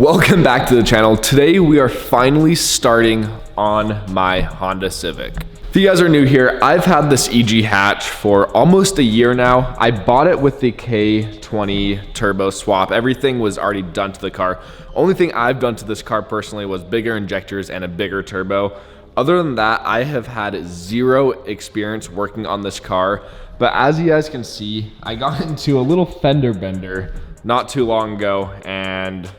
Welcome back to the channel. Today we are finally starting on my Honda Civic. If you guys are new here, I've had this EG hatch for almost a year now. I bought it with the K20 turbo swap. Everything was already done to the car. Only thing I've done to this car personally was bigger injectors and a bigger turbo. Other than that, I have had zero experience working on this car. But as you guys can see, I got into a little fender bender not too long ago and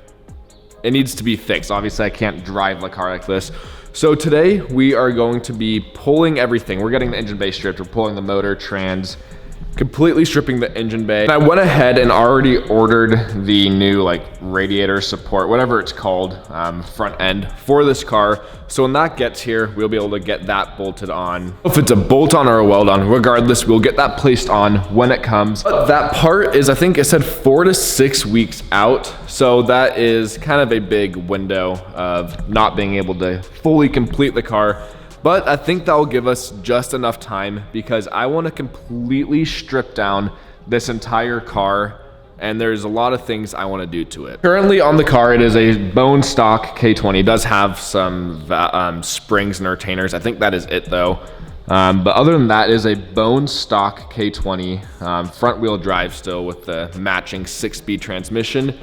it needs to be fixed. Obviously, I can't drive a car like this. So today we are going to be pulling everything. We're getting the engine bay stripped. We're pulling the motor, trans, completely stripping the engine bay. And I went ahead and already ordered the new radiator support, whatever it's called, front end for this car. So when that gets here, we'll be able to get that bolted on. If it's a bolt on or a weld on, regardless, we'll get that placed on when it comes. But that part is, I think it said 4 to 6 weeks out. So that is kind of a big window of not being able to fully complete the car. But I think that will give us just enough time because I want to completely strip down this entire car and there's a lot of things I want to do to it. Currently on the car, it is a bone stock K20. It does have some springs and retainers. I think that is it though. But other than that, it is a bone stock K20 front wheel drive still with the matching 6-speed transmission.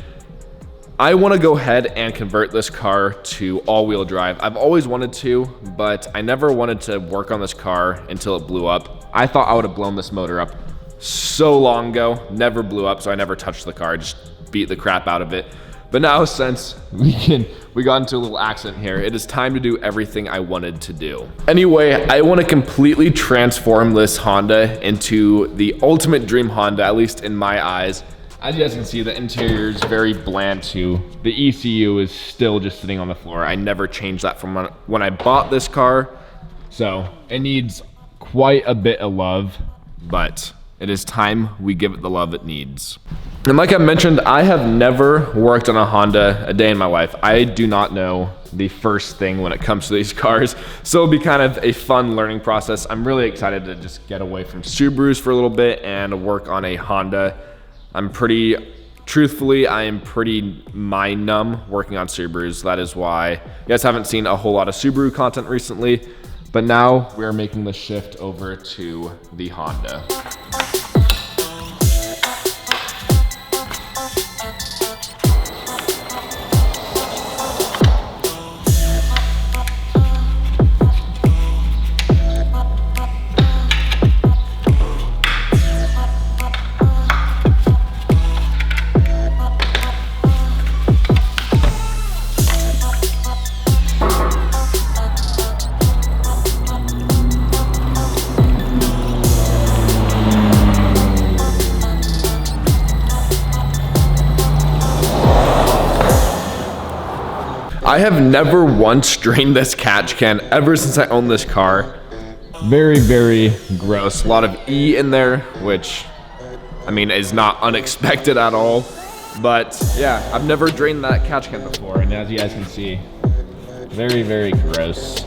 I want to go ahead and convert this car to all-wheel drive. I've always wanted to, but I never wanted to work on this car until it blew up. I thought I would have blown this motor up so long ago, never blew up, so I never touched the car, just beat the crap out of it. But now since we got into a little accident here, it is time to do everything I wanted to do. Anyway, I want to completely transform this Honda into the ultimate dream Honda, at least in my eyes. As you guys can see, the interior is very bland too. The ECU is still just sitting on the floor. I never changed that from when I bought this car. So it needs quite a bit of love, but it is time we give it the love it needs. And like I mentioned, I have never worked on a Honda a day in my life. I do not know the first thing when it comes to these cars. So it'll be kind of a fun learning process. I'm really excited to just get away from Subarus for a little bit and work on a Honda. Truthfully, I am pretty mind numb working on Subarus. That is why you guys haven't seen a whole lot of Subaru content recently, but now we're making the shift over to the Honda. I have never once drained this catch can ever since I owned this car. Very, very gross. A lot of E in there, which, I mean, is not unexpected at all. But yeah, I've never drained that catch can before. And as you guys can see, very, very gross.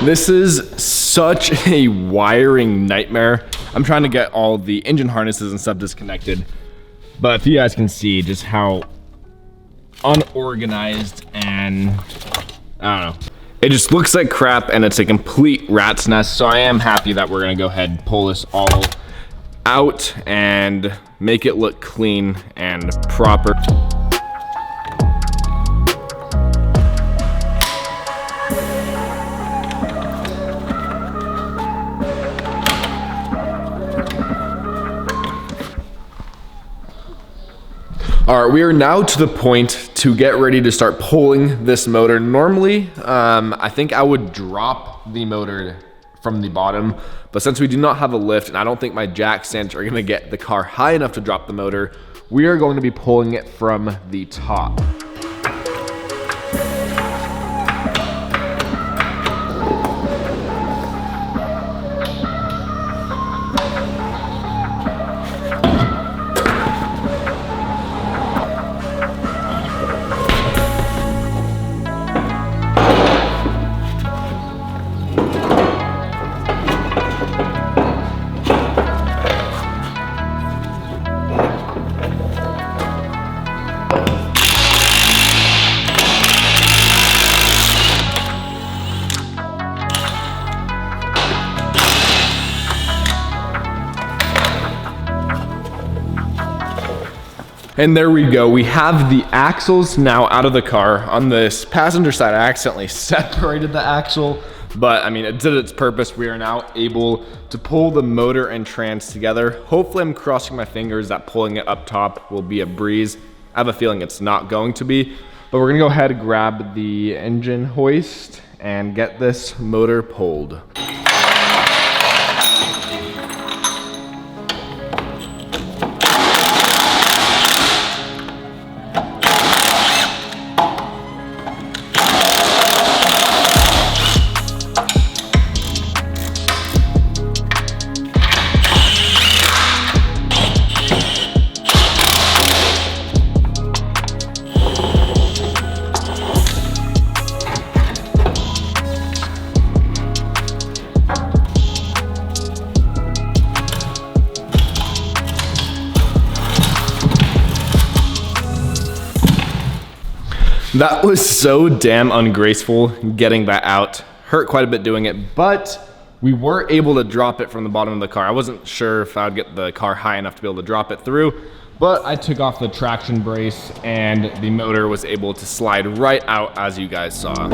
This is such a wiring nightmare. I'm trying to get all the engine harnesses and stuff disconnected, But if you guys can see just how unorganized and I don't know. It just looks like crap and it's a complete rat's nest. So I am happy that we're gonna go ahead and pull this all out and make it look clean and proper. All right, we are now to the point to get ready to start pulling this motor. Normally, I think I would drop the motor from the bottom, but since we do not have a lift and I don't think my jack stands are gonna get the car high enough to drop the motor, we are going to be pulling it from the top. And there we go. We have the axles now out of the car. On this passenger side, I accidentally separated the axle, but I mean, it did its purpose. We are now able to pull the motor and trans together. Hopefully, I'm crossing my fingers that pulling it up top will be a breeze. I have a feeling it's not going to be, but we're gonna go ahead and grab the engine hoist and get this motor pulled. That was so damn ungraceful getting that out. Hurt quite a bit doing it, but we were able to drop it from the bottom of the car. I wasn't sure if I would get the car high enough to be able to drop it through, but I took off the traction brace and the motor was able to slide right out as you guys saw.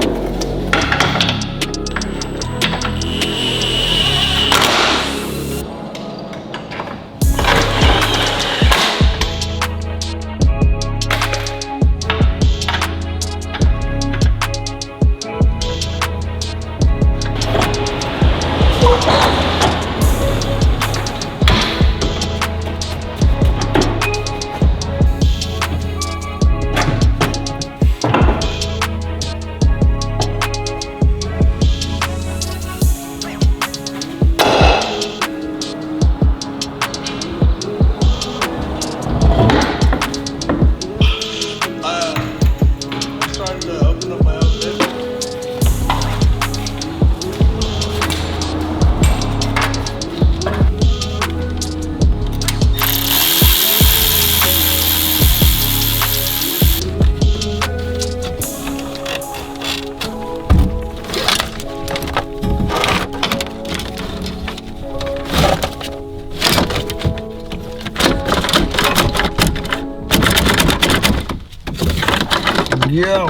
Yo.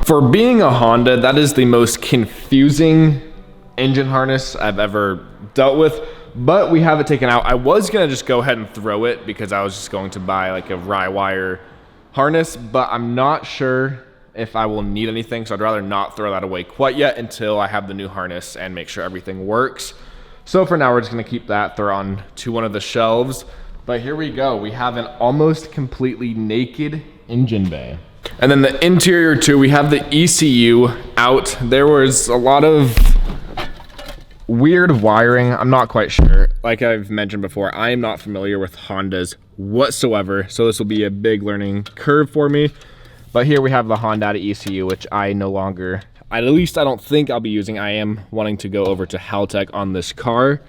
For being a Honda, that is the most confusing engine harness I've ever dealt with, but we have it taken out. I was gonna just go ahead and throw it because I was just going to buy like a rye wire harness, but I'm not sure if I will need anything, so I'd rather not throw that away quite yet until I have the new harness and make sure everything works. So for now, we're just gonna keep that, throw on to one of the shelves. But here we go, we have an almost completely naked engine bay. And then the interior too, we have the ECU out. There was a lot of weird wiring, I'm not quite sure. Like I've mentioned before, I am not familiar with Honda's whatsoever. So this will be a big learning curve for me. But here we have the Honda ECU, which I no longer, at least I don't think I'll be using. I am wanting to go over to Haltech on this car.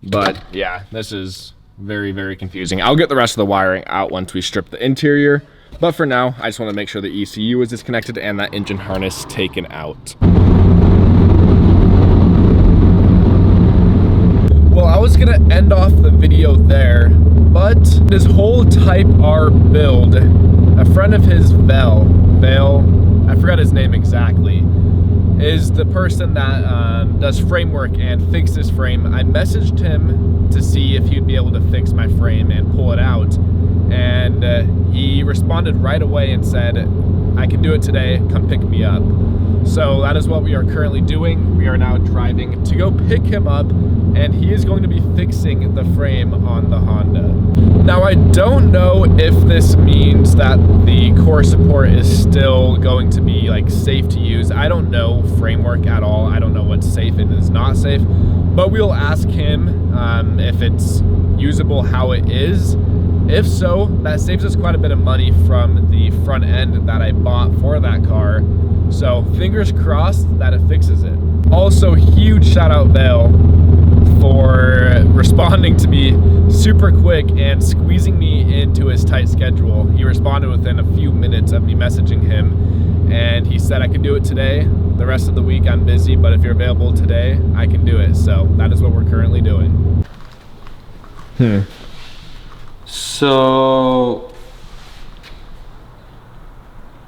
But yeah, this is very, very confusing. I'll get the rest of the wiring out once we strip the interior. But for now, I just want to make sure the ECU is disconnected and that engine harness taken out. Well, I was gonna end off the video there, but this whole Type R build, a friend of his, Vale, I forgot his name exactly, is the person that does framework and fixes frame. I messaged him to see if he'd be able to fix my frame and pull it out, and he responded right away and said, I can do it today, come pick me up. So that is what we are currently doing. We are now driving to go pick him up, and he is going to be fixing the frame on the Honda. Now, I don't know if this means that the core support is still going to be like safe to use. I don't know framework at all. I don't know what's safe and is not safe, but we'll ask him if it's usable how it is. If so, that saves us quite a bit of money from the front end that I bought for that car. So fingers crossed that it fixes it. Also, huge shout out Vale for responding to me super quick and squeezing me into his tight schedule. He responded within a few minutes of me messaging him, and he said I could do it today. The rest of the week I'm busy, but if you're available today, I can do it. So that is what we're currently doing. So,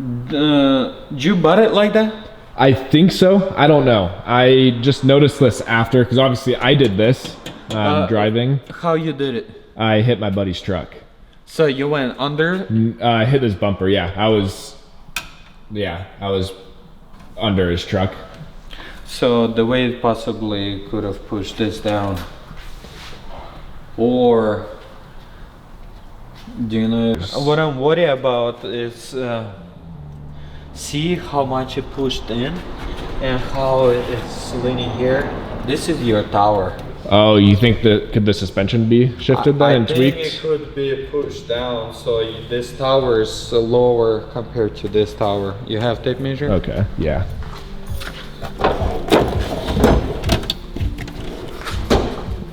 you bought it like that? I think so. I don't know. I just noticed this after, because obviously I did this driving. How you did it? I hit my buddy's truck. So you went under? I hit his bumper, yeah. I was under his truck. So the weight possibly could have pushed this down. Or, do you know, what I'm worried about is see how much it pushed in and how it's leaning here. This is your tower. Oh, you think that could the suspension be shifted then and tweaked? I think it could be pushed down, so this tower is lower compared to this tower. You have tape measure? Okay, yeah.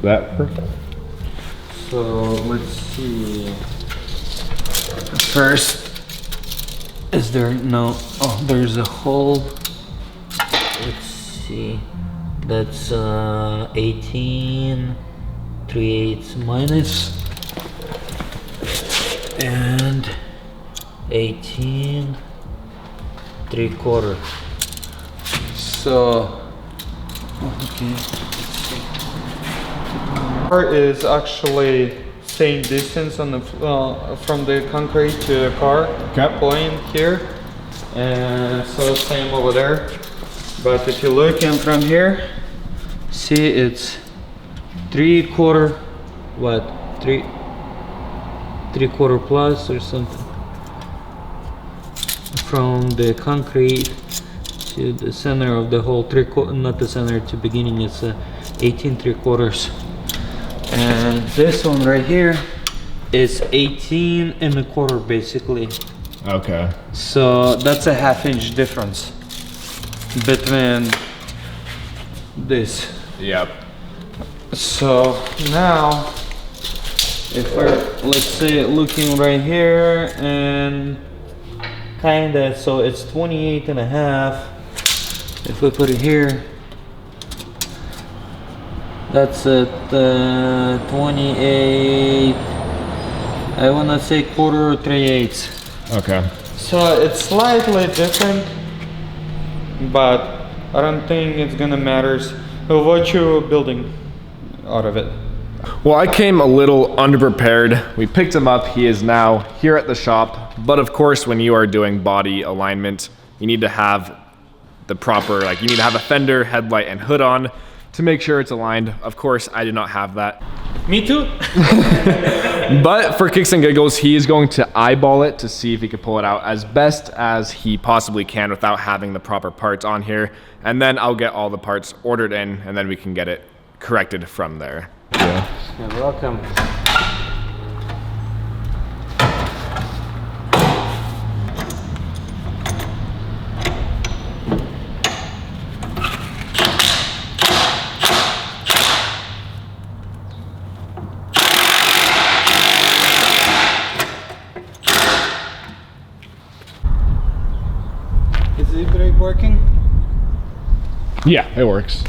That perfect. So let's see. First, is there no? Oh, there's a hole. Let's see. That's 18 3/8 minus and 18 3/4. So okay. Part is actually same distance on the from the concrete to the car. Okay. Point here, and so same over there. But if you look in from here, see it's 3/4, what, 3/4 plus or something. From the concrete to the center of the hole, not the center to beginning, it's 18 3/4. And this one right here is 18 1/4 basically. Okay. So that's a 1/2 inch difference between this. Yep. So now, if we're, let's say, looking right here and kinda, so it's 28.5. If we put it here, that's at 28. I wanna say 1/4 or 3/8. Okay. So it's slightly different, but I don't think it's gonna matter what you're building out of it. Well, I came a little underprepared. We picked him up. He is now here at the shop. But of course, when you are doing body alignment, you need to have the proper, like you need to have a fender, headlight, and hood on to make sure it's aligned. Of course, I did not have that. Me too. But for kicks and giggles, he is going to eyeball it to see if he can pull it out as best as he possibly can without having the proper parts on here. And then I'll get all the parts ordered in, and then we can get it corrected from there. Yeah. You're welcome. Yeah, it works.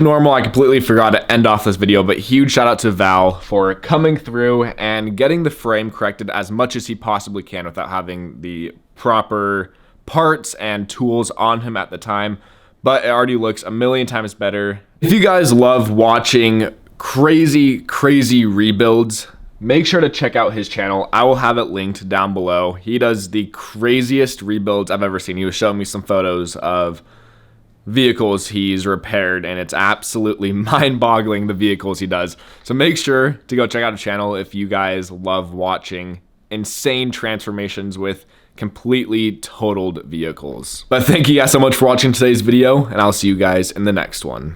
Normal, I completely forgot to end off this video, but huge shout out to Val for coming through and getting the frame corrected as much as he possibly can without having the proper parts and tools on him at the time. But it already looks a million times better. If you guys love watching crazy rebuilds, make sure to check out his channel. I will have it linked down below. He does the craziest rebuilds I've ever seen. He was showing me some photos of vehicles he's repaired, and it's absolutely mind-boggling, the vehicles he does. So make sure to go check out his channel if you guys love watching insane transformations with completely totaled vehicles. But thank you guys so much for watching today's video, and I'll see you guys in the next one.